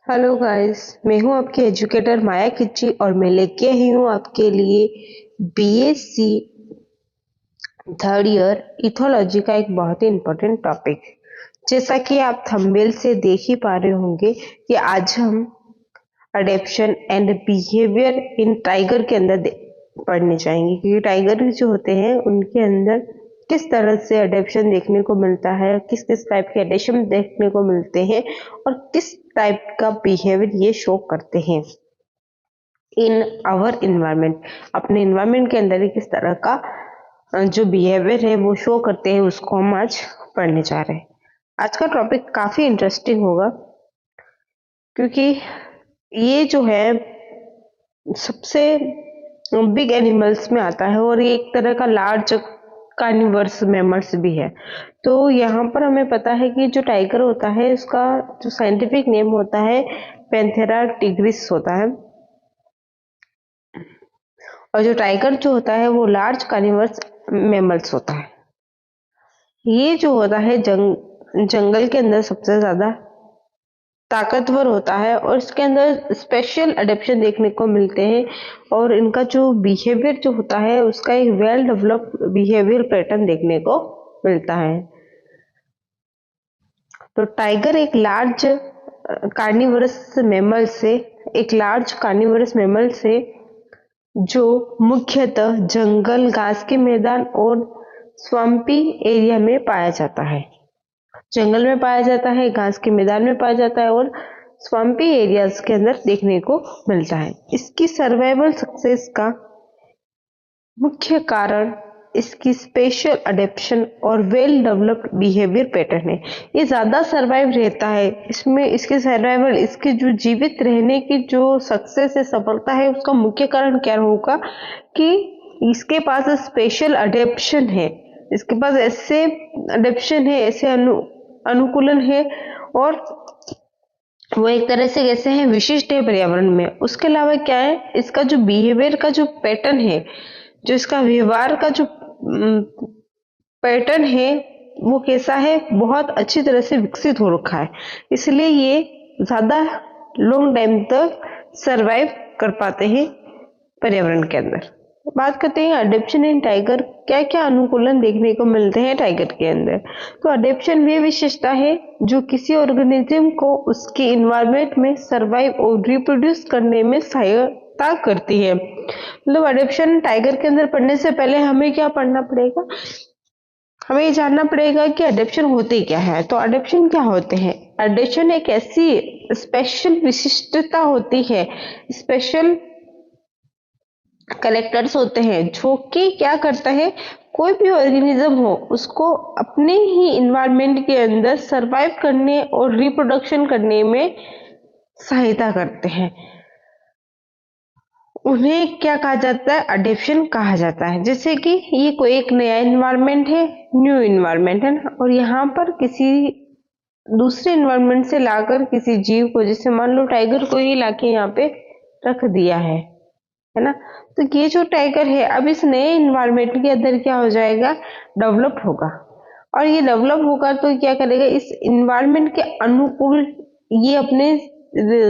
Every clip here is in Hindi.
Hello guys. मैं हूं आपकी एजुकेटर माया खिच्ची और मैं लेके आई हूं आपके लिए बीएससी थर्ड ईयर इथोलॉजी का एक बहुत ही इम्पोर्टेंट टॉपिक। जैसा कि आप थंबनेल से देख ही पा रहे होंगे कि आज हम adaptation and behaviour in tiger के अंदर पढ़ने जाएंगे, क्योंकि टाइगर जो होते हैं उनके अंदर किस तरह से अडेप्शन देखने को मिलता है, किस किस टाइप के अडेप्शन देखने को मिलते हैं और किस टाइप का बिहेवियर ये शो करते हैं इन आवर इन्वायरमेंट। अपने इन्वायरमेंट के अंदर ही किस तरह का जो बिहेवियर है वो शो करते हैं, उसको हम आज पढ़ने जा रहे हैं। आज का टॉपिक काफी इंटरेस्टिंग होगा, क्योंकि ये जो है सबसे बिग एनिमल्स में आता है और ये एक तरह का लार्ज कार्निवर्स मैमल्स भी है। तो यहाँ पर हमें पता है कि जो टाइगर होता है उसका जो साइंटिफिक नेम होता है पैंथेरा टिग्रिस होता है, और जो टाइगर जो होता है वो लार्ज कार्निवर्स मैमल्स होता है। ये जो होता है जंगल के अंदर सबसे ज्यादा ताकतवर होता है और इसके अंदर स्पेशल अडेप्शन देखने को मिलते हैं, और इनका जो बिहेवियर जो होता है उसका एक वेल डेवलप्ड बिहेवियर पैटर्न देखने को मिलता है। तो टाइगर एक लार्ज कार्निवरस मैमल से एक लार्ज कार्निवरस मैमल से जो मुख्यतः जंगल, घास के मैदान और स्वाम्पी एरिया में पाया जाता है। जंगल में पाया जाता है, घास के मैदान में पाया जाता है और स्वाम्पी एरियाज के अंदर देखने को मिलता है। इसकी सर्वाइवल सक्सेस का मुख्य कारण इसकी स्पेशल अडेप्शन और वेल डेवलप्ड बिहेवियर पैटर्न है। ये ज्यादा सर्वाइव रहता है, इसमें इसके सर्वाइवल, इसके जो जीवित रहने की जो सक्सेस है, सफलता है, उसका मुख्य कारण क्या होगा कि इसके पास स्पेशल अडेप्शन है। इसके पास ऐसे अडेप्शन है, ऐसे अनुकूलन है, और वो एक तरह से कैसे है, विशिष्ट है पर्यावरण में। उसके अलावा क्या है, इसका जो बिहेवियर का जो पैटर्न है, जो इसका व्यवहार का जो पैटर्न है वो कैसा है, बहुत अच्छी तरह से विकसित हो रखा है, इसलिए ये ज्यादा लॉन्ग टाइम तक सरवाइव कर पाते हैं पर्यावरण के अंदर। बात करते हैं अडेप्शन इन टाइगर, क्या क्या अनुकूलन देखने को मिलते हैं टाइगर के अंदर। तो अडेप्शन वे विशेषता है जो किसी ऑर्गेनिज्म को उसके इन्वायरमेंट में सरवाइव और रिप्रोड्यूस करने में सहायता करती है। मतलब अडेप्शन टाइगर के अंदर पढ़ने से पहले हमें क्या पढ़ना पड़ेगा, हमें ये जानना पड़ेगा कि अडेप्शन होते क्या है। तो अडेप्शन क्या होते हैं, अडेप्शन एक ऐसी स्पेशल विशिष्टता होती है, स्पेशल कलेक्टर्स होते हैं जो कि क्या करता है, कोई भी ऑर्गेनिज्म हो उसको अपने ही इन्वायरमेंट के अंदर सरवाइव करने और रिप्रोडक्शन करने में सहायता करते हैं। उन्हें क्या कहा जाता है, अडेप्शन कहा जाता है। जैसे कि ये कोई एक नया इन्वायरमेंट है, न्यू इन्वायरमेंट है ना, और यहाँ पर किसी दूसरे इन्वायरमेंट से लाकर किसी जीव को, जैसे मान लो टाइगर को ही लाके यहाँ पे रख दिया है ना, तो ये जो टाइगर है अब इस नए इन्वायरमेंट के अंदर क्या हो जाएगा, डेवलप होगा। और ये डेवलप होगा तो क्या करेगा, इस इन्वायरमेंट के अनुकूल ये अपने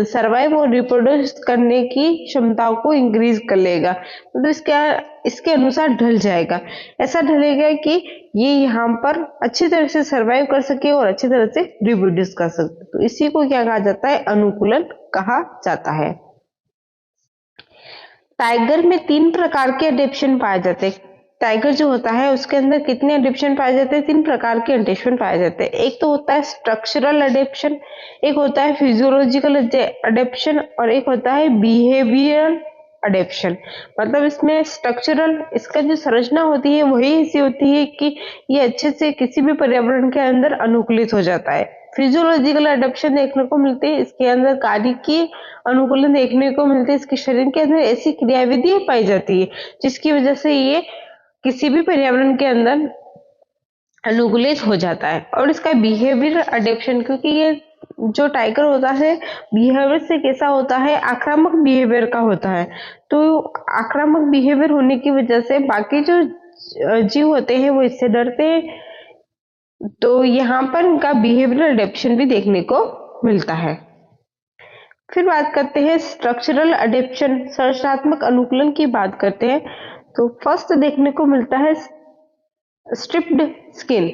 सरवाइव और रिप्रोड्यूस करने की क्षमताओं को इंक्रीज कर लेगा। मतलब इसके अनुसार ढल जाएगा, ऐसा ढलेगा कि ये यहाँ पर अच्छी तरह से सरवाइव कर सके और अच्छी तरह से रिप्रोड्यूस कर सके। तो इसी को क्या कहा जाता है, अनुकूलन कहा जाता है। टाइगर में 3 प्रकार के अडेप्शन पाए जाते हैं। टाइगर जो होता है उसके अंदर कितने अडेप्शन पाए जाते हैं, 3 प्रकार के अडेप्शन पाए जाते हैं। एक तो होता है स्ट्रक्चरल अडेप्शन, एक होता है फिजियोलॉजिकल अडेप्शन, और एक होता है बिहेवियरल अडेप्शन। मतलब इसमें स्ट्रक्चरल, इसका जो संरचना होती है वही ऐसी होती है कि ये अच्छे से किसी भी पर्यावरण के अंदर अनुकूलित हो जाता है। फिजियोलॉजिकल अडेप्शन देखने को मिलते हैं, इसके अंदर कार्य की अनुकूलन देखने को मिलते हैं, इसके शरीर के अंदर ऐसी क्रियाविधियां पाई जाती है जिसकी वजह से ये किसी भी पर्यावरण के अंदर अनुकूलित हो जाता है। और इसका बिहेवियर अडेप्शन, क्योंकि ये जो टाइगर होता है बिहेवियर से कैसा होता है, आक्रामक बिहेवियर का होता है। तो आक्रामक बिहेवियर होने की वजह से बाकी जो जीव होते हैं वो इससे डरते हैं, तो यहाँ पर इनका बिहेवियर अडेप्शन भी देखने को मिलता है। फिर बात करते हैं स्ट्रक्चरल अडेप्शन, संरचनात्मक अनुकूलन की बात करते हैं। तो फर्स्ट देखने को मिलता है स्ट्रिप्ड स्किन,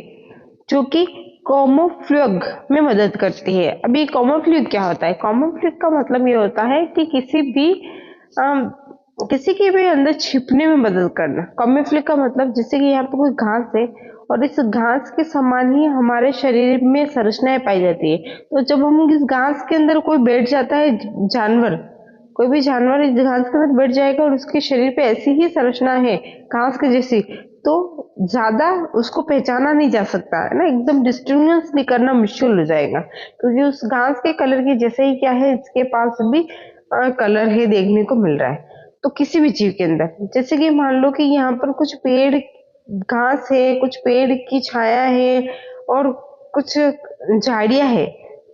जो कि कैमोफ्लेज में मदद करती है। अभी कैमोफ्लेज क्या होता है? कैमोफ्लेज का मतलब ये होता है कि अम, किसी के भी अंदर छिपने में मदद करना। कैमोफ्लेज का मतलब जैसे कि यहाँ पे कोई घास है और इस घास के समान ही हमारे शरीर में संरचनाएं पाई जाती है। तो जब हम इस घास के अंदर कोई बैठ जाता है, जानवर, कोई भी जानवर इस घास के अंदर बैठ जाएगा और उसके शरीर पे ऐसी ही संरचना है घास के जैसी, तो ज्यादा उसको पहचाना नहीं जा सकता है ना, एकदम डिस्टिंग्विश भी करना मुश्किल हो जाएगा, क्योंकि उस घास के कलर की जैसे ही क्या है, इसके पास भी कलर है देखने को मिल रहा है। तो किसी भी जीव के अंदर, जैसे कि मान लो कि यहाँ पर कुछ पेड़ घास है, कुछ पेड़ की छाया है और कुछ झाड़ियां है,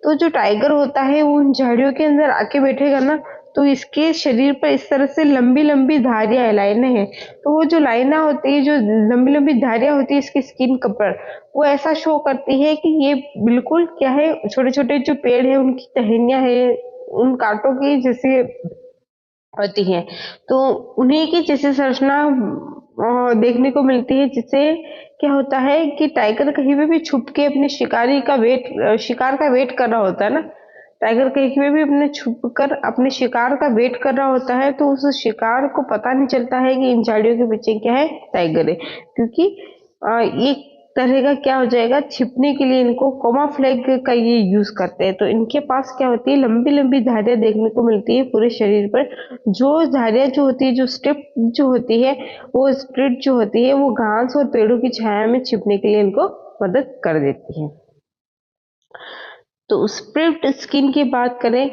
तो जो टाइगर होता है वो उन झाड़ियों के अंदर आके बैठेगा ना, तो इसके शरीर पर इस तरह से लंबी लंबी धारियां है, लाइनें हैं। तो वो जो लाइना होती है, जो लंबी लंबी धारियां होती है इसकी स्किन पर, वो ऐसा शो करती है कि ये बिल्कुल क्या है, छोटे छोटे जो पेड़ है उनकी टहनियां है, उन कांटों की जैसे होती हैं। तो उन्हीं की जैसे संरचना देखने को मिलती है, जिससे क्या होता है कि टाइगर कहीं पे भी छुप के अपने शिकार का वेट कर रहा होता है ना, टाइगर कहीं पे भी अपने छुप कर अपने शिकार का वेट कर रहा होता है, तो उस शिकार को पता नहीं चलता है कि इन झाड़ियों के पीछे क्या है, टाइगर है, क्योंकि एक तरह का क्या हो जाएगा, छिपने के लिए इनको कैमोफ्लेज का ये यूज करते हैं। तो इनके पास क्या होती है, लंबी लंबी धारियां देखने को मिलती है पूरे शरीर पर। जो धारियां जो होती है, जो स्ट्रिप जो होती है, वो स्ट्रिप जो होती है वो घास और पेड़ों की छाया में छिपने के लिए इनको मदद कर देती है। तो स्प्लिट स्किन की बात करें,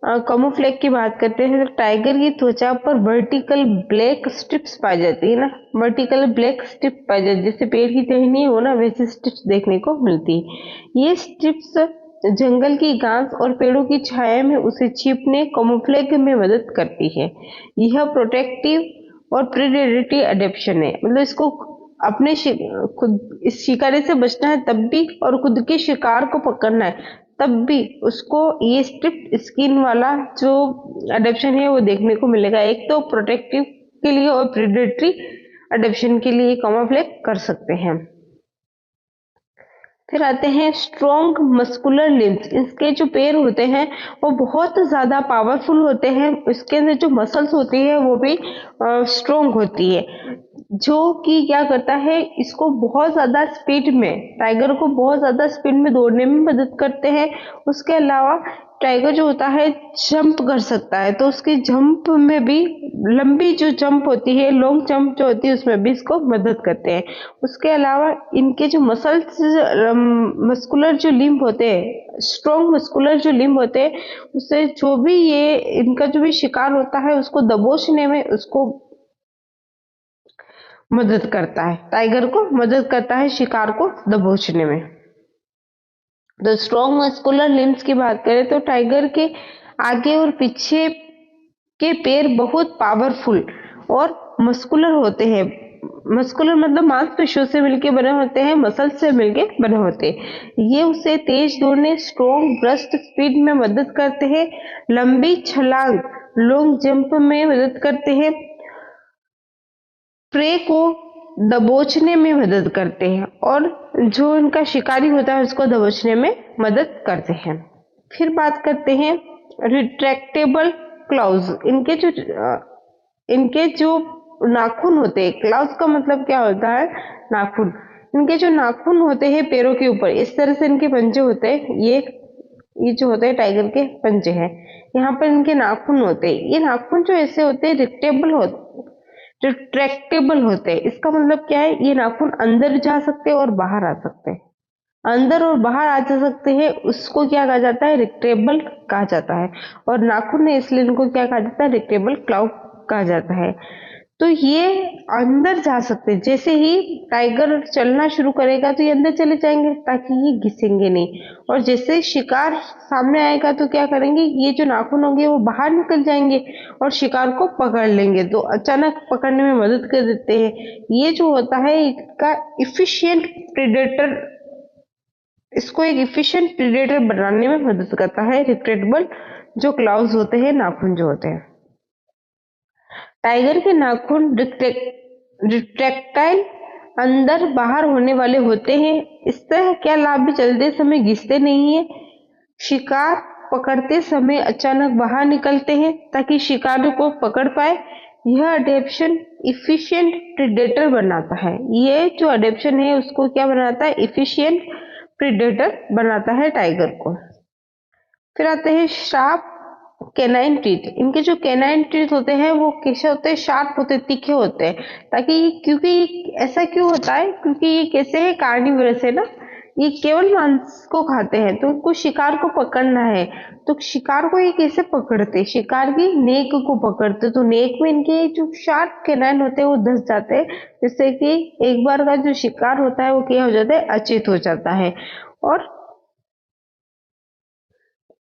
कैमोफ्लेज की बात करते हैं, तो टाइगर की त्वचा पर वर्टिकल ब्लैक स्ट्रिप्स पाई जाती है ना, वर्टिकल ब्लैक स्ट्रिप पाई जाती है, जैसे पेड़ की टहनी हो ना, वैसे स्ट्रिप्स देखने को मिलती है। ये स्ट्रिप्स जंगल की घास और पेड़ों की छाया में उसे छिपने, कैमोफ्लेज में मदद करती है। यह प्रोटेक्टिव और प्रेडेटरी अडेप्शन है, मतलब इसको अपने खुद इस शिकारी से बचना है तब भी, और खुद के शिकार को पकड़ना है तब भी, उसको ये स्ट्रिप्ड स्किन वाला जो अडेप्शन है वो देखने को मिलेगा। एक तो प्रोटेक्टिव के लिए और प्रेडेटरी अडेप्शन के लिए कैमोफ्लेज कर सकते हैं। फिर आते हैं स्ट्रॉन्ग मस्कुलर लिम्स। इसके जो पैर होते हैं वो बहुत ज्यादा पावरफुल होते हैं, इसके अंदर जो मसल्स होती है वो भी स्ट्रॉन्ग होती है, जो कि क्या करता है, इसको बहुत ज्यादा स्पीड में, टाइगर को बहुत ज्यादा स्पीड में दौड़ने में मदद करते हैं। उसके अलावा टाइगर जो होता है जंप कर सकता है, तो उसकी जंप में भी, लंबी जो जंप होती है, लॉन्ग जंप जो होती है, उसमें भी इसको मदद करते हैं। उसके अलावा इनके जो मसल्स, मस्कुलर जो लिम्ब होते हैं, स्ट्रॉन्ग मस्कुलर जो लिम्ब होते हैं, उससे जो भी ये इनका जो भी शिकार होता है उसको दबोचने में उसको मदद करता है, टाइगर को मदद करता है शिकार को दबोचने में। तो स्ट्रॉन्ग मस्कुलर लिम्स की बात करें तो टाइगर के आगे और पीछे के पैर बहुत पावरफुल और मस्कुलर होते हैं। मस्कुलर मतलब मांसपेशियों से मिलके बने होते हैं, मसल से मिलके बने होते हैं। ये उसे तेज दौड़ने, स्ट्रॉन्ग ब्रस्ट स्पीड में मदद करते हैं, लंबी छलांग, लॉन्ग जंप में मदद करते हैं, प्रे को दबोचने में मदद करते हैं, और जो इनका शिकारी होता है उसको दबोचने में मदद करते हैं। फिर बात करते हैं रिट्रैक्टेबल क्लाउज। इनके जो नाखून होते हैं, क्लाउज का मतलब क्या होता है, नाखून। इनके जो नाखून होते हैं पैरों के ऊपर, इस तरह से इनके पंजे होते हैं, ये जो होते हैं टाइगर के पंजे हैं, यहाँ पर इनके नाखून होते हैं। ये नाखून जो ऐसे होते हैं रिट्रैक्टेबल होते हैं। इसका मतलब क्या है, ये नाखून अंदर जा सकते हैं और बाहर आ सकते हैं, अंदर और बाहर आ जा सकते हैं, उसको क्या कहा जाता है, रिट्रैक्टेबल कहा जाता है। और नाखून है इसलिए इनको क्या कहा जाता है, रिट्रैक्टेबल क्लाउ कहा जाता है। तो ये अंदर जा सकते हैं, जैसे ही टाइगर चलना शुरू करेगा तो ये अंदर चले जाएंगे ताकि ये घिसेंगे नहीं, और जैसे शिकार सामने आएगा तो क्या करेंगे, ये जो नाखून होंगे वो बाहर निकल जाएंगे और शिकार को पकड़ लेंगे, तो अचानक पकड़ने में मदद कर देते हैं। ये जो होता है इसका इफिशियंट प्रेडेटर, इसको एक इफिशिएंट प्रेडेटर बनाने में मदद करता है रिट्रैक्टेबल जो क्लाउज होते हैं, नाखून जो होते हैं। टाइगर के नाखून रिट्रैक्टाइल अंदर बाहर होने वाले होते हैं। इससे क्या लाभ भी चलते समय घिसते नहीं है। शिकार पकड़ते समय अचानक बाहर निकलते हैं ताकि शिकार को पकड़ पाए। यह अडेप्शन इफिशिएंट प्रीडेटर बनाता है। ये जो अडेप्शन है उसको क्या बनाता है? इफिशिएंट प्रीडेटर बनाता है टाइगर को। फिर आते हैं शार्प कैनाइन टीथ। इनके जो कैनाइन टीथ होते हैं वो कैसे होते हैं? शार्प होते हैं, तीखे होते हैं। क्योंकि ऐसा क्यों होता है? क्योंकि ये कैसे है? कार्निवोरस है ना, ये केवल मांस को खाते हैं, तो उनको शिकार को पकड़ना है। तो शिकार को ये कैसे पकड़ते? शिकार की नेक को पकड़ते। तो नेक में इनके जो शार्प कैनाइन होते हैं वो धस जाते हैं, जिससे कि एक बार का जो शिकार होता है वो क्या हो जाता है? अचेत हो जाता है।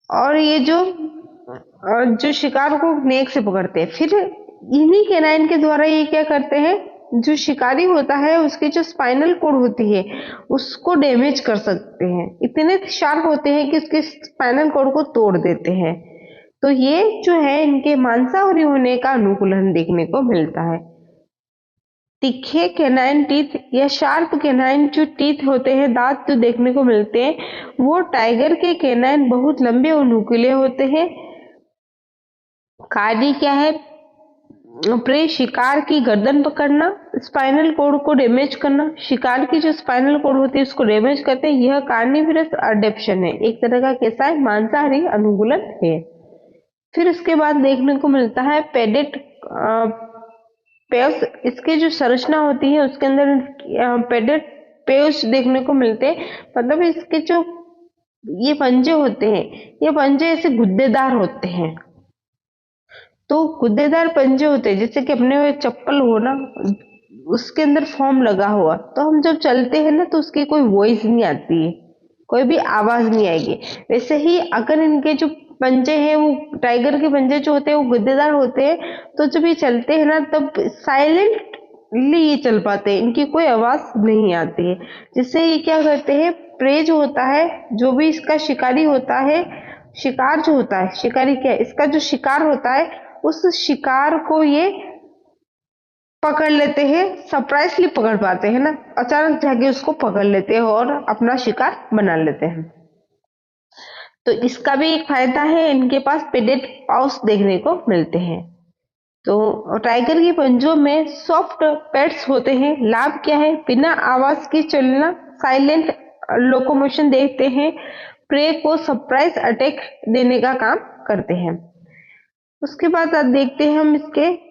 और ये जो शिकार को नेक से पकड़ते हैं, फिर इन्हीं कैनाइन के द्वारा ये क्या करते हैं? जो शिकारी होता है उसकी जो स्पाइनल कोड होती है उसको डैमेज कर सकते हैं। इतने शार्प होते हैं कि उसके स्पाइनल कोड को तोड़ देते हैं। तो ये जो है इनके मांसाहारी होने का अनुकूलन देखने को मिलता है। तीखे कैनाइन टीथ या शार्प कैनाइन जो टीथ होते हैं, दांत जो देखने को मिलते हैं, वो टाइगर के कैनाइन बहुत लंबे और नुकीले होते हैं। कार्य क्या है? प्रे शिकार की गर्दन पकड़ना, स्पाइनल कोड को डैमेज करना। शिकार की जो स्पाइनल कोड होती है उसको डैमेज करते हैं। यह कार्निवोरस अडेप्शन है, एक तरह का कैसा है? मांसाहारी अनुकूलन है। फिर उसके बाद देखने को मिलता है पेडेट पेयर्स। इसकी जो संरचना होती है उसके अंदर पेडेट पेयर्स देखने को मिलते हैं। मतलब इसके जो ये पंजे होते हैं, ये पंजे ऐसे गुद्देदार होते हैं। तो गुद्देदार पंजे होते हैं, जैसे कि अपने चप्पल हो ना, उसके अंदर फॉर्म लगा हुआ, तो हम जब चलते हैं ना तो उसकी कोई वॉइस नहीं आती है, कोई भी आवाज नहीं आएगी। वैसे ही अगर इनके जो पंजे हैं, वो टाइगर के पंजे जो होते हैं वो गुद्देदार होते हैं, तो जब ये चलते हैं ना तब साइलेंटली ये चल पाते हैं, इनकी कोई आवाज नहीं आती है। जिससे ये क्या करते हैं? प्रे जो होता है, जो भी इसका शिकारी होता है, शिकार जो होता है, शिकारी क्या है? इसका जो शिकार होता है उस शिकार को ये पकड़ लेते हैं। सरप्राइजली पकड़ पाते हैं ना, अचानक जाके उसको पकड़ लेते हैं और अपना शिकार बना लेते हैं। तो इसका भी एक फायदा है, इनके पास पेडेड पाउच देखने को मिलते हैं। तो टाइगर के पंजों में सॉफ्ट पैड्स होते हैं। लाभ क्या है? बिना आवाज के चलना, साइलेंट लोकोमोशन देखते हैं, प्रे को सरप्राइज अटैक देने का काम करते हैं। उसके बाद अब देखते हैं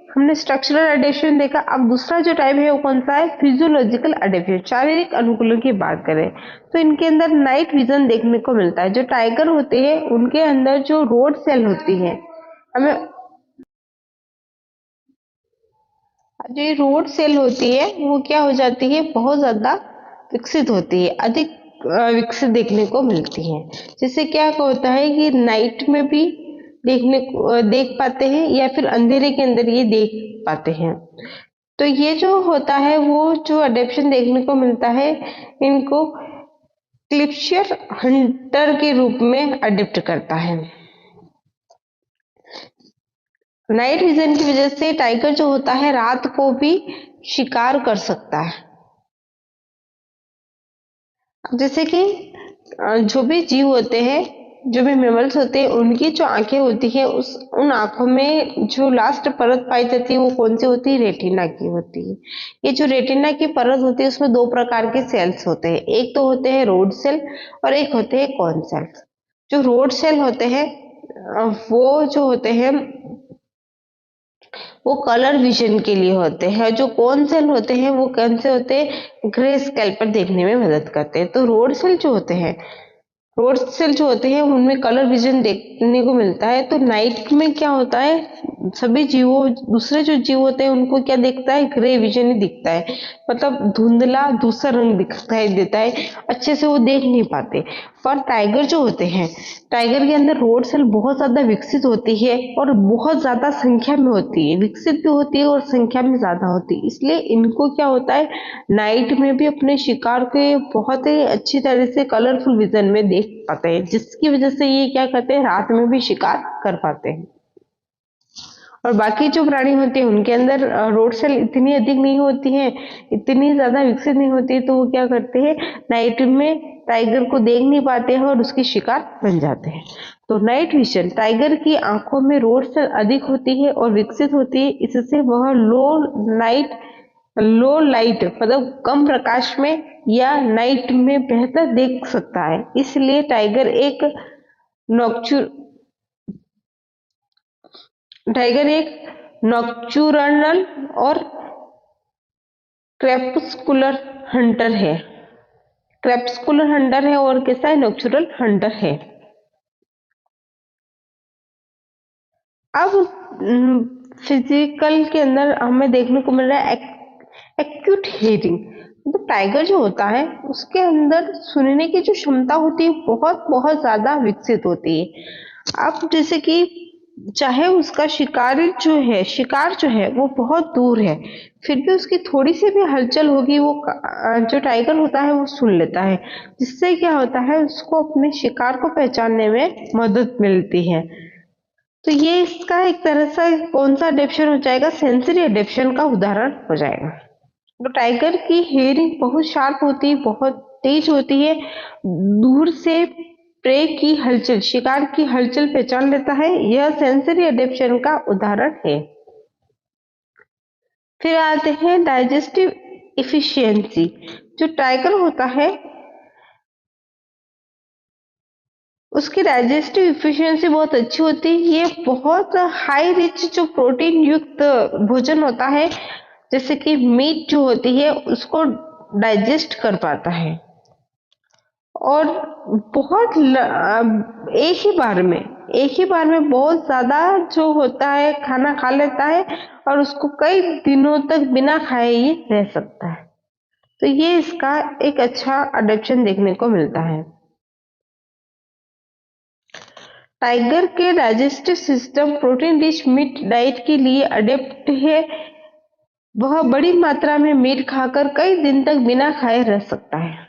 हमने स्ट्रक्चरल अडेप्शन देखा। अब दूसरा जो टाइप है वो कौन सा है? फिजियोलॉजिकल अडेप्शन, शारीरिक अनुकूलन की बात करें तो इनके अंदर नाइट विजन देखने को मिलता है। जो टाइगर होते हैं उनके अंदर जो रोड सेल होती है, हमें जो ये रोड सेल होती है वो क्या हो जाती है? बहुत ज्यादा विकसित होती है, अधिक विकसित देखने को मिलती है। जिससे क्या होता है कि नाइट में भी देख पाते हैं या फिर अंधेरे के अंदर ये देख पाते हैं। तो ये जो होता है वो जो अडेप्शन देखने को मिलता है, इनको क्लिप्शियर हंटर के रूप में अडेप्ट करता है। नाइट विजन की वजह से टाइगर जो होता है रात को भी शिकार कर सकता है। जैसे कि जो भी जीव होते हैं, जो भी मेमल्स होते हैं, उनकी जो आंखें होती है उन आंखों में जो लास्ट परत पाई जाती है वो कौन सी होती है? रेटिना की होती है। ये जो रेटिना की परत होती है उसमें दो प्रकार के सेल्स होते हैं, एक तो होते हैं रोड सेल और एक होते हैं कॉन सेल। जो रोड सेल होते हैं वो जो होते हैं वो कलर विजन के लिए होते हैं। जो कौन सेल होते हैं वो कौन से होते हैं? ग्रे स्केल पर देखने में मदद करते हैं। तो रोड सेल जो होते हैं उनमें कलर विजन देखने को मिलता है। तो नाइट में क्या होता है? सभी जीवों दूसरे जो जीव होते हैं उनको क्या दिखता है? ग्रे विजन ही दिखता है, मतलब धुंधला दूसरा रंग दिखाई देता है, अच्छे से वो देख नहीं पाते। पर टाइगर जो होते हैं, टाइगर के अंदर रोड सेल बहुत ज्यादा विकसित होती है और बहुत ज्यादा संख्या में होती है, विकसित भी होती है और संख्या में ज्यादा होती है। इसलिए इनको क्या होता है? नाइट में भी अपने शिकार के बहुत ही अच्छी तरह से कलरफुल विजन में देख देख पाते हैं, जिसकी वजह से ये क्या करते हैं, रात में भी शिकार कर पाते हैं। और बाकी जो प्राणी होते हैं उनके अंदर रोड सेल इतनी अधिक नहीं होती है, इतनी ज्यादा विकसित नहीं होती है, तो वो क्या करते हैं, नाइट में टाइगर को देख नहीं पाते हैं और उसकी शिकार बन जाते हैं। तो नाइट विजन, टाइगर की आंखों में रोड सेल अधिक होती है और विकसित होती है, इससे वह लो लाइट मतलब कम प्रकाश में या नाइट में बेहतर देख सकता है। इसलिए टाइगर एक नॉक्चुरनल और क्रेपस्कुलर हंटर है। क्रेपस्कुलर हंटर है और कैसा है, नॉक्चुरल हंटर है। अब फिजिकल के अंदर हमें देखने को मिल रहा है एक्यूट हियरिंग। तो टाइगर जो होता है उसके अंदर सुनने की जो क्षमता होती है बहुत बहुत ज्यादा विकसित होती है। अब जैसे कि चाहे उसका शिकार जो है वो बहुत दूर है, फिर भी उसकी थोड़ी सी भी हलचल होगी, वो जो टाइगर होता है वो सुन लेता है, जिससे क्या होता है, उसको अपने शिकार को पहचानने में मदद मिलती है। तो ये इसका एक तरह से कौन सा अडेप्शन हो जाएगा, सेंसरी अडेप्शन का उदाहरण हो जाएगा। तो टाइगर की हेयरिंग बहुत शार्प होती है, बहुत तेज होती है, दूर से प्रे की हलचल, शिकार की हलचल पहचान लेता है। यह सेंसरी अडेप्शन का उदाहरण है। फिर आते हैं डाइजेस्टिव इफिशियंसी। जो टाइगर होता है उसकी डाइजेस्टिव इफिशियंसी बहुत अच्छी होती है। ये बहुत हाई रिच जो प्रोटीन युक्त भोजन होता है, जैसे कि मीट जो होती है उसको डाइजेस्ट कर पाता है और एक ही बार में बहुत ज्यादा जो होता है खाना खा लेता है और उसको कई दिनों तक बिना खाए ही रह सकता है। तो ये इसका एक अच्छा अडेप्शन देखने को मिलता है। टाइगर के digestive system protein rich meat diet के लिए अडेप्ट है। वह बड़ी मात्रा में मीट खाकर कई दिन तक बिना खाए रह सकता है।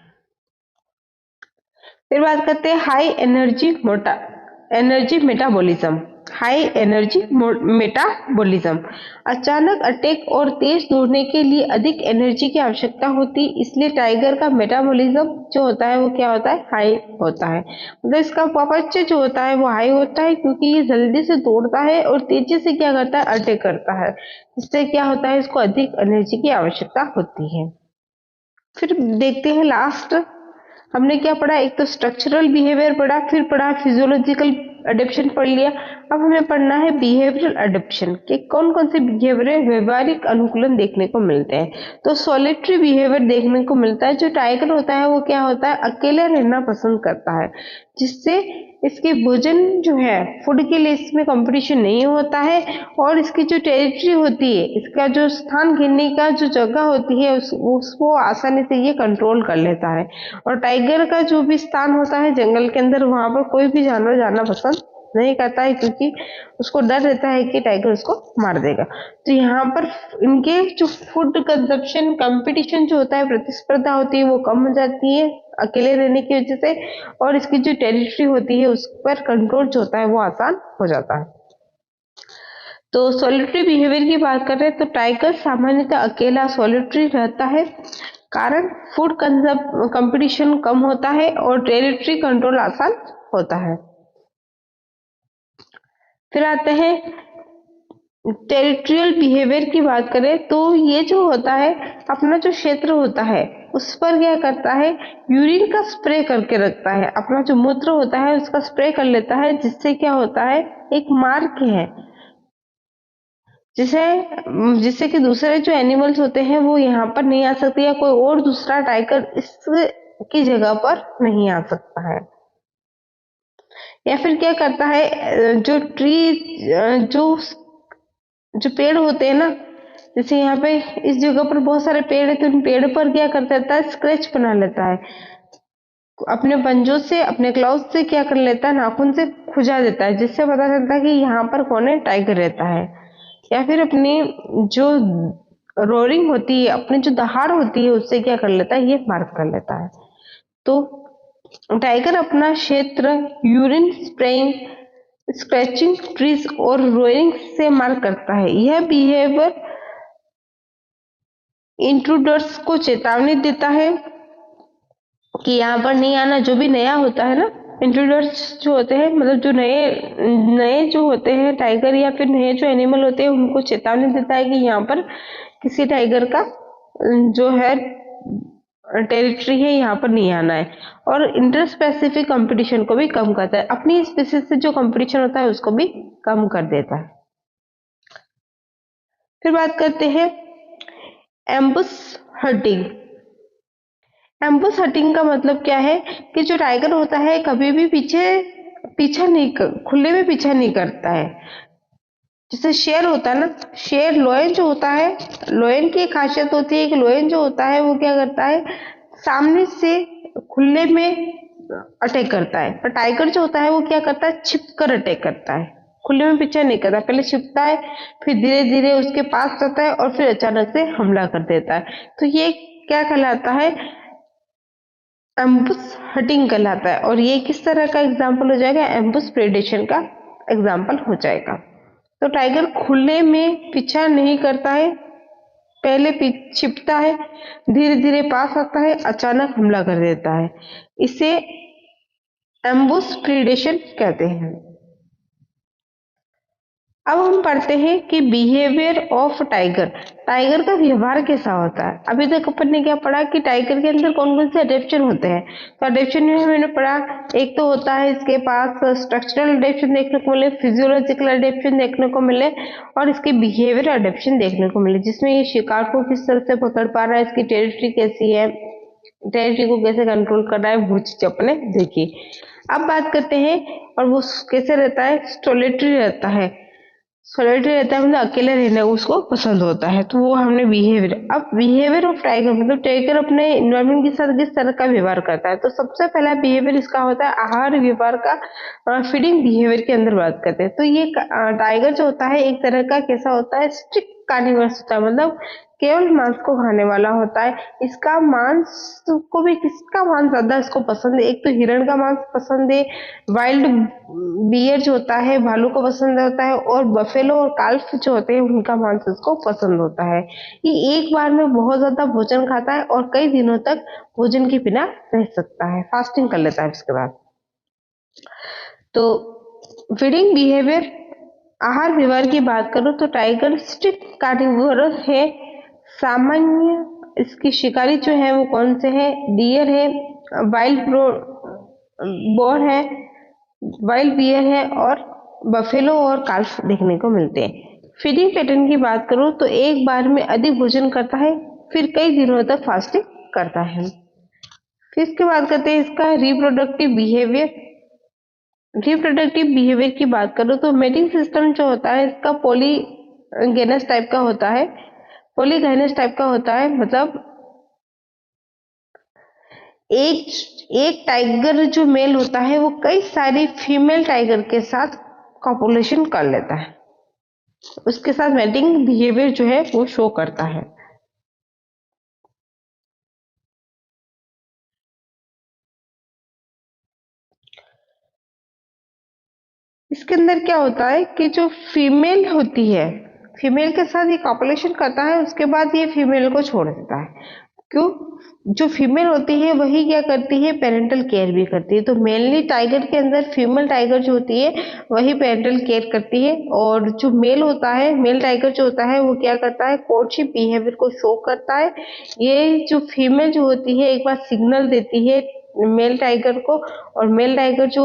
फिर बात करते हैं energy metabolism. High energy metabolism, अचानक अटैक और तेज दौड़ने के लिए अधिक एनर्जी की आवश्यकता होती है, इसलिए टाइगर का मेटाबॉलिज्म जो होता है वो क्या होता है, हाई होता है। मतलब इसका अपच जो होता है वो हाई होता है, क्योंकि ये जल्दी से दौड़ता है और तेजी से क्या करता है, अटैक करता है, इससे क्या होता है, इसको अधिक एनर्जी की आवश्यकता होती है। फिर देखते हैं लास्ट, हमने क्या पढ़ा, एक तो स्ट्रक्चरल बिहेवियर पढ़ा, फिर पढ़ा फिजियोलॉजिकल अडेप्शन पढ़ लिया। अब हमें पढ़ना है बिहेवियरल अडेप्शन के कौन कौन से बिहेवियर व्यवहारिक अनुकूलन देखने को मिलते हैं। तो सॉलिटरी बिहेवियर देखने को मिलता है। जो टाइगर होता है वो क्या होता है, अकेले रहना पसंद करता है, जिससे इसके भोजन जो है, फूड के लिए इसमें कंपटीशन नहीं होता है, और इसकी जो टेरिटरी होती है, इसका जो स्थान घेरने का जो जगह होती है उसको आसानी से ये कंट्रोल कर लेता है। और टाइगर का जो भी स्थान होता है जंगल के अंदर, वहां पर कोई भी जानवर जाना पसंद नहीं करता है, क्योंकि उसको डर रहता है कि टाइगर उसको मार देगा। तो यहाँ पर इनके जो फूड कंजप्शन कंपटीशन जो होता है, प्रतिस्पर्धा होती है, वो कम हो जाती है अकेले रहने की वजह से, और इसकी जो टेरिटरी होती है उस पर कंट्रोल जो होता है वो आसान हो जाता है। तो सॉलिटरी बिहेवियर की बात करें तो टाइगर सामान्यतः अकेला सॉलिटरी रहता है, कारण फूड कंपटीशन कम होता है और टेरिटरी कंट्रोल आसान होता है। फिर आते हैं टेरिटोरियल बिहेवियर की बात करें तो ये जो होता है, अपना जो क्षेत्र होता है उस पर क्या करता है, यूरिन का स्प्रे करके रखता है, अपना जो मूत्र होता है उसका स्प्रे कर लेता है, जिससे क्या होता है, एक मार्क है जिसे जिससे कि दूसरे जो एनिमल्स होते हैं वो यहाँ पर नहीं आ सकते, या कोई और दूसरा टाइगर इसकी जगह पर नहीं आ सकता है। या फिर क्या करता है, जो जो पेड़ होते हैं ना, जैसे यहाँ पे इस जगह पर बहुत सारे पेड़ है, तो उन पेड़ पर क्या कर देता है, स्क्रैच बना लेता है, अपने पंजों से, अपने क्लाउज से क्या कर लेता है, नाखून से खुजा देता है, जिससे पता चलता है कि यहाँ पर कौन है, टाइगर रहता है। या फिर अपनी जो रोरिंग होती है, अपनी जो दहाड़ होती है, उससे क्या कर लेता है, ये मार्क कर लेता है। तो टाइगर अपना क्षेत्र यूरिन स्प्रेइंग, स्क्रैचिंग ट्रीज और रोइंग से मार्क करता है। यह बिहेवियर इंट्रूडर्स को चेतावनी देता है कि यहाँ पर नहीं आना। जो भी नया होता है ना, इंट्रूडर्स जो होते हैं मतलब जो नए नए जो होते हैं टाइगर या फिर नए जो एनिमल होते हैं उनको चेतावनी देता है कि यहाँ पर किसी टाइगर का जो है टेरिटरी है, यहाँ पर नहीं आना है। और इंटर स्पेसिफिक कंपटीशन को भी कम करता है, अपनी स्पीसीज से जो कंपटीशन होता है उसको भी कम कर देता है। फिर बात करते हैं एम्बुश हंटिंग। एम्बुश हंटिंग का मतलब क्या है कि जो टाइगर होता है कभी भी पीछा नहीं खुले में पीछा नहीं करता है। जैसे शेर होता है ना, शेर लोयन जो होता है, लोयन की एक खासियत होती है कि लोयन जो होता है वो क्या करता है, सामने से खुले में अटैक करता है। पर टाइगर जो होता है वो क्या करता है, छिप कर अटैक करता है, खुले में पीछा नहीं करता। पहले छिपता है, फिर धीरे धीरे उसके पास जाता है और फिर अचानक से हमला कर देता है। तो ये क्या कहलाता है, एम्बुश हंटिंग कहलाता है। और ये किस तरह का एग्जाम्पल हो जाएगा, एम्बुश प्रेडेशन का एग्जाम्पल हो जाएगा। तो टाइगर खुले में पीछा नहीं करता है, पहले छिपता है, धीरे धीरे पास आता है, अचानक हमला कर देता है। इसे एम्बुश प्रेडेशन कहते हैं। अब हम पढ़ते हैं कि बिहेवियर ऑफ टाइगर, टाइगर का व्यवहार कैसा होता है। अभी तक अपन ने क्या पढ़ा कि टाइगर के अंदर कौन कौन से अडेप्शन होते हैं। तो अडेप्शन में हमने पढ़ा, एक तो होता है इसके पास स्ट्रक्चरल अडेप्शन देखने को मिले, फिजियोलॉजिकल अडेप्शन देखने को मिले और इसके बिहेवियर अडेप्शन देखने को मिले, जिसमें ये शिकार को किस तरह से पकड़ पा रहा है, इसकी टेरिटरी कैसी है, टेरिटरी को कैसे कंट्रोल कर रहा है, वो चीज अपने देखी। अब बात करते हैं, और वो कैसे रहता है, सोलिटरी रहता है। सोलिटरी रहता है मतलब अकेले रहना उसको पसंद होता है। तो वो हमने बिहेवियर। अब बिहेवियर ऑफ टाइगर मतलब टाइगर अपने इन्वायरमेंट के साथ किस तरह का व्यवहार करता है। तो सबसे पहला बिहेवियर इसका होता है आहार व्यवहार का, फीडिंग बिहेवियर के अंदर बात करते हैं। तो ये टाइगर जो होता है एक तरह का कैसा होता है, स्ट्रिक्ट कार्निवरस होता है, मतलब केवल मांस को खाने वाला होता है। इसका मांस को भी, किसका मांस ज्यादा इसको पसंद है, एक तो हिरण का मांस पसंद है, वाइल्ड बियर जो होता है भालू को पसंद होता है, और बफेलो और काल्फ जो होते हैं उनका मांस उसको पसंद होता है। ये एक बार में बहुत ज्यादा भोजन खाता है और कई दिनों तक भोजन के बिना रह सकता है, फास्टिंग कर लेता है इसके बाद। तो फीडिंग बिहेवियर, आहार व्यवहार की बात करो तो टाइगर स्ट्रिक्ट कार्निवोरस है। सामान्य इसकी शिकारी जो है वो कौन से है, डियर है, वाइल्ड बोर है, वाइल्ड बियर है और बफेलो और काल्फ देखने को मिलते हैं। फीडिंग पैटर्न की बात करूं तो एक बार में अधिक भोजन करता है, फिर कई दिनों तक फास्टिंग करता है। फिर इसके बाद करते हैं इसका रिप्रोडक्टिव बिहेवियर। रिप्रोडक्टिव बिहेवियर की बात करो तो मेटिंग सिस्टम जो होता है इसका पॉलीगेनस टाइप का होता है, पॉलीगेनस टाइप का होता है, मतलब एक एक टाइगर जो मेल होता है वो कई सारी फीमेल टाइगर के साथ कॉपुलेशन कर लेता है, उसके साथ मैटिंग बिहेवियर जो है वो शो करता है। इसके अंदर क्या होता है कि जो फीमेल होती है, फीमेल के साथ ये कॉपुलेशन करता है, उसके बाद ये फीमेल को छोड़ देता है। क्यों, जो फीमेल होती है वही क्या करती है, पेरेंटल केयर भी करती है। तो मेनली टाइगर के अंदर फीमेल टाइगर जो होती है वही पेरेंटल केयर करती है, और जो मेल होता है, मेल टाइगर जो होता है वो क्या करता है, कोर्टशिप बिहेवियर को शो करता है। ये जो फीमेल जो होती है एक बार सिग्नल देती है मेल टाइगर को, और मेल टाइगर जो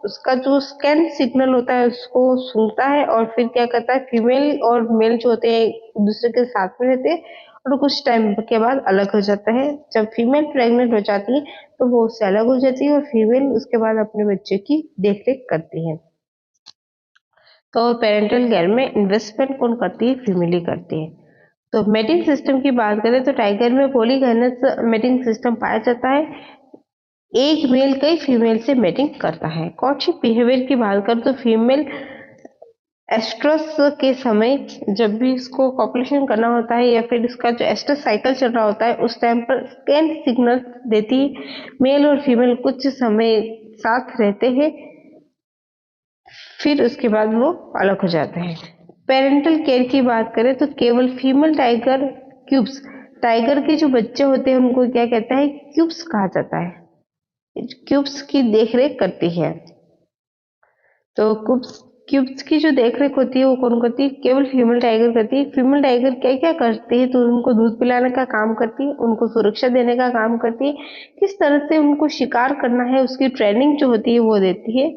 उसका जो स्कैन सिग्नल होता है उसको सुनता है, और फिर क्या करता है, फीमेल और मेल जो होते हैं एक दूसरे के साथ में रहते हैं और कुछ टाइम के बाद अलग हो जाता है। जब फीमेल प्रेग्नेंट हो जाती है तो वो उससे अलग हो जाती है और फीमेल उसके बाद अपने बच्चे की देखरेख करती है। तो पेरेंटल केयर में इन्वेस्टमेंट कौन करती है, फीमेल ही करती है। तो मेटिंग सिस्टम की बात करें तो टाइगर में पॉलीगैनस मेटिंग सिस्टम पाया जाता है, एक मेल कई फीमेल से मेटिंग करता है। कॉर्टशिप बिहेवियर की बात करें तो फीमेल एस्ट्रस के समय जब भी इसको कॉपुलेशन करना होता है या फिर इसका जो एस्ट्रस साइकिल चल रहा होता है उस टाइम पर स्कैन सिग्नल देती है। मेल और फीमेल कुछ समय साथ रहते हैं, फिर उसके बाद वो अलग हो जाते हैं। पेरेंटल केयर की बात करें तो केवल फीमेल टाइगर क्यूब्स, टाइगर के जो बच्चे होते हैं उनको क्या कहता है, क्यूब्स कहा जाता है, क्यूब्स की देखरेख करती है। तो क्यूब्स क्यूब्स की जो देखरेख होती है वो कौन करती है, केवल फीमेल टाइगर करती है। फीमेल टाइगर क्या क्या करती है, तो उनको दूध पिलाने का काम करती है, उनको सुरक्षा देने का काम करती है, किस तरह से उनको शिकार करना है उसकी ट्रेनिंग जो होती है वो देती है।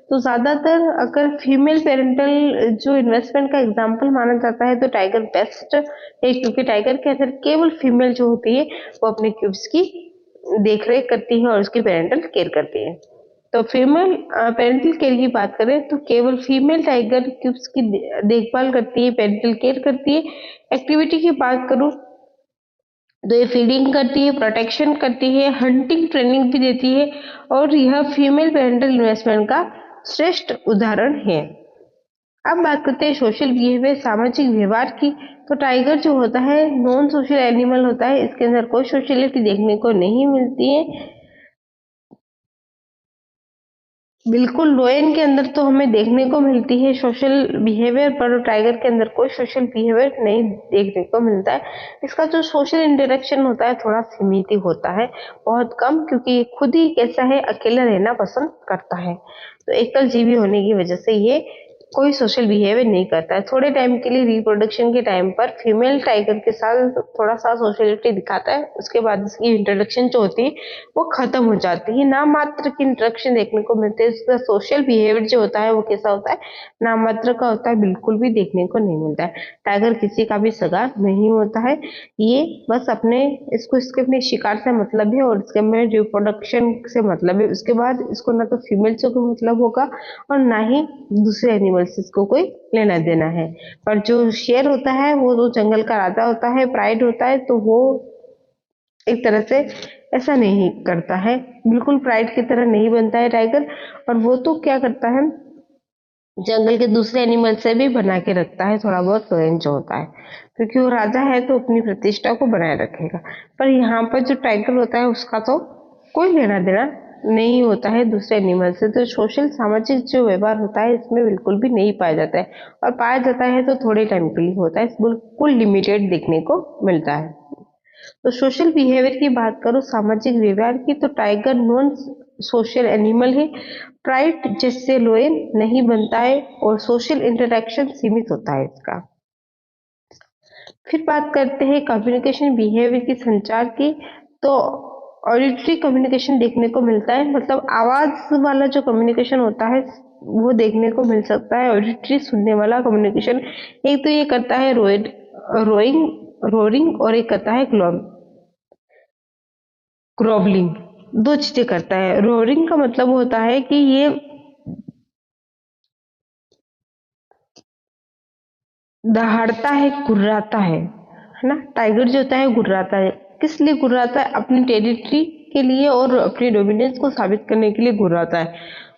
तो ज्यादातर अगर फीमेल पेरेंटल जो इन्वेस्टमेंट का एग्जाम्पल माना जाता है तो टाइगर बेस्ट है, क्योंकि टाइगर के अंदर केवल फीमेल जो होती है वो अपने क्यूब्स की देखरेख करती है और उसकी पेरेंटल केयर करती है। तो फीमेल पेरेंटल केयर की बात करें तो केवल फीमेल टाइगर क्यूब्स की देखभाल करती है, पेरेंटल केयर करती है। एक्टिविटी की बात करूं तो ये फीडिंग करती है, प्रोटेक्शन करती है, हंटिंग ट्रेनिंग भी देती है, और यह फीमेल पेरेंटल इन्वेस्टमेंट का श्रेष्ठ उदाहरण है। अब बात करते हैं सोशल बिहेवियर, सामाजिक व्यवहार की। तो टाइगर जो होता है नॉन सोशल एनिमल होता है, इसके अंदर कोई सोशलिटी देखने को नहीं मिलती है। बिल्कुल, लोयन के अंदर तो हमें देखने को मिलती है सोशल बिहेवियर, पर टाइगर के अंदर कोई सोशल बिहेवियर नहीं देखने को मिलता है। इसका जो सोशल इंटरेक्शन होता है थोड़ा सीमित ही होता है, बहुत कम, क्योंकि ये खुद ही कैसा है, अकेला रहना पसंद करता है। तो एकल जीवी होने की वजह से ये कोई सोशल बिहेवियर नहीं करता है। थोड़े टाइम के लिए रिप्रोडक्शन के टाइम पर फीमेल टाइगर के साथ थोड़ा सा सोशलिटी दिखाता है, उसके बाद इसकी इंट्रोडक्शन जो होती है वो खत्म हो जाती है। नाम मात्र की इंट्रोडक्शन देखने को मिलते हैं, इसका सोशल बिहेवियर जो होता है वो कैसा होता है, नाम मात्र का होता है, बिल्कुल भी देखने को नहीं मिलता है। टाइगर किसी का भी सगा नहीं होता है, ये बस अपने इसको इसके अपने शिकार से मतलब है और इसके में रिप्रोडक्शन से मतलब है। उसके बाद इसको ना तो फीमेल से कोई मतलब होगा और ना ही दूसरे एनिमल से इसको कोई लेना देना है। पर जो शेर होता है वो तो जंगल का राजा होता है, प्राइड होता है, तो वो एक तरह से ऐसा नहीं करता है, बिल्कुल प्राइड की तरह नहीं बनता है टाइगर। और वो तो क्या करता है, जंगल के दूसरे एनिमल से भी बना के रखता है थोड़ा बहुत रेंज जो होता है, क्योंकि वो राजा है तो अपनी प्रतिष्ठा को बनाए रखेगा। पर यहाँ पर जो टाइगर होता है उसका तो कोई लेना देना नहीं होता है दूसरे एनिमल से। तो सोशल सामाजिक जो व्यवहार होता है इसमें बिल्कुल भी नहीं पाया जाता है, और पाया जाता है तो थोड़े टाइम के लिए होता है, बिल्कुल लिमिटेड देखने को मिलता है। तो सोशल बिहेवियर की बात करो, सामाजिक व्यवहार की, तो टाइगर नॉन सोशल एनिमल है, प्राइड जिससे लोयन नहीं बनता है और सोशल इंटरेक्शन सीमित होता है इसका। फिर बात करते हैं कम्युनिकेशन बिहेवियर की, संचार की। तो ऑडिटरी कम्युनिकेशन देखने को मिलता है, मतलब आवाज वाला जो कम्युनिकेशन होता है वो देखने को मिल सकता है। ऑडिटरी सुनने वाला कम्युनिकेशन, एक तो ये करता है रोइंग रोरिंग, और एक करता है ग्रोवलिंग। दो चीजें करता है। रोरिंग का मतलब होता है कि ये दहाड़ता है, गुर्राता है ना। टाइगर जो होता है गुर्राता है, किस लिए गुर्राता है, अपनी टेरिटरी के लिए और अपनी डोमिनेंस को साबित करने के लिए गुर्राता है।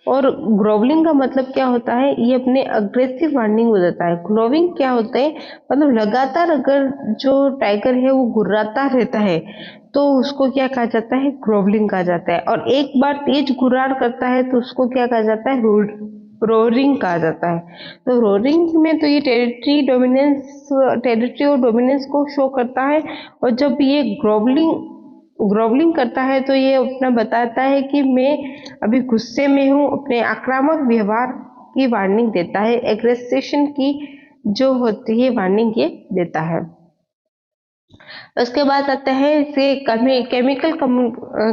और ग्रोवलिंग का मतलब क्या होता है, ये अपने अग्रेसिव वार्निंग हो जाता है। ग्रोविंग क्या होता है, मतलब लगातार अगर जो टाइगर है वो गुर्राता रहता है तो उसको क्या कहा जाता है, ग्रोवलिंग कहा जाता है। और एक बार तेज गुर्रार करता है तो उसको क्या कहा जाता है, रोरिंग कहा जाता है। तो रोरिंग में तो ये टेरिटरी और डोमिनेंस को शो करता है। और जब ये ग्रोवलिंग करता है तो ये अपना बताता है कि मैं अभी गुस्से में हूँ, अपने आक्रामक व्यवहार की वार्निंग देता है, एग्रेसेशन की जो होती है वार्निंग ये देता है। उसके बाद आता है इसे केमिकल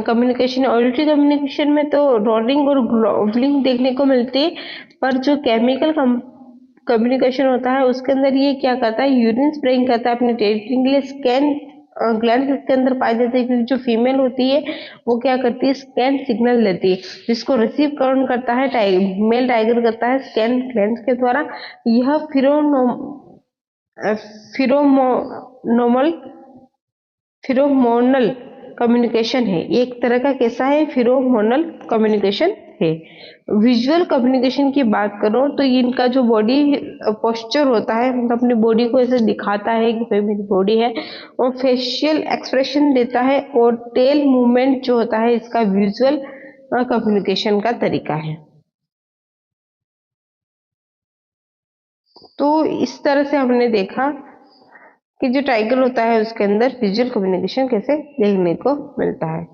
कम्युनिकेशन। ऑडिटरी कम्युनिकेशन में तो रोरिंग और ग्रोवलिंग देखने को मिलती है, पर जो केमिकल कम्युनिकेशन होता है उसके अंदर ये क्या करता है, यूरिन स्प्रेइंग करता है अपने टेरिटरी के लिए। स्कैन ग्लैंड इसके अंदर पाए जाते हैं, क्योंकि जो फीमेल होती है वो क्या करती है, स्कैन सिग्नल देती है, जिसको रिसीव कौन करता है, मेल टाइगर करता है स्कैन ग्लैंड के द्वारा। यह फिरोमोनल फिरोमोनल कम्युनिकेशन है, एक तरह का कैसा है, फिरोमोनल कम्युनिकेशन है। विजुअल कम्युनिकेशन की बात करो तो इनका जो बॉडी पोस्चर होता है, मतलब अपनी बॉडी को ऐसे दिखाता है कि भाई मेरी बॉडी है, और फेशियल एक्सप्रेशन देता है, और टेल मूवमेंट जो होता है इसका विजुअल कम्युनिकेशन का तरीका है। तो इस तरह से हमने देखा कि जो टाइगर होता है उसके अंदर विजुअल कम्युनिकेशन कैसे देखने को मिलता है।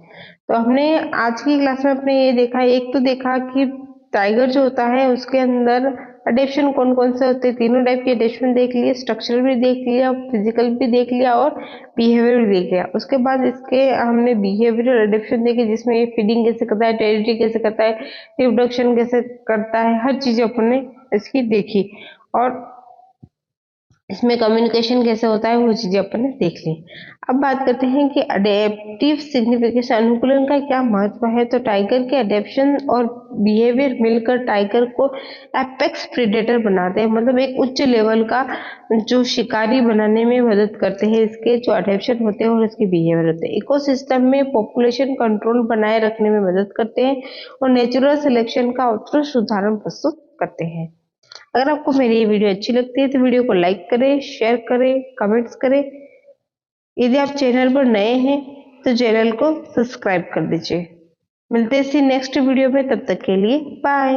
तो हमने आज की क्लास में अपने ये देखा, एक तो देखा कि टाइगर जो होता है उसके अंदर अडेप्शन कौन कौन से होते हैं, तीनों टाइप के अडेप्शन देख लिए, स्ट्रक्चरल भी देख लिया, फिजिकल भी देख लिया और बिहेवियर भी देख लिया। उसके बाद इसके हमने बिहेवियरल अडेप्शन देखे, जिसमें ये फीडिंग कैसे करता है, टेरिटरी कैसे करता है, रिप्रोडक्शन कैसे करता है, हर चीज अपन ने इसकी देखी। और इसमें कम्युनिकेशन कैसे होता है वो चीजें अपन ने देख ली। अब बात करते हैं कि अडेप्टिव सिग्निफिकेशन, अनुकूलन का क्या महत्व है। तो टाइगर के अडेप्शन और बिहेवियर मिलकर टाइगर को एपेक्स प्रेडेटर बनाते हैं, मतलब एक उच्च लेवल का जो शिकारी बनाने में मदद करते हैं। इसके जो अडेप्शन होते हैं और इसके बिहेवियर होते हैं, इकोसिस्टम में पॉपुलेशन कंट्रोल बनाए रखने में मदद करते हैं और नेचुरल सिलेक्शन का उत्कृष्ट उदाहरण प्रस्तुत करते हैं। अगर आपको मेरी ये वीडियो अच्छी लगती है तो वीडियो को लाइक करें, शेयर करें, कमेंट्स करें। यदि आप चैनल पर नए हैं तो चैनल को सब्सक्राइब कर दीजिए। मिलते हैं इसी नेक्स्ट वीडियो में, तब तक के लिए बाय।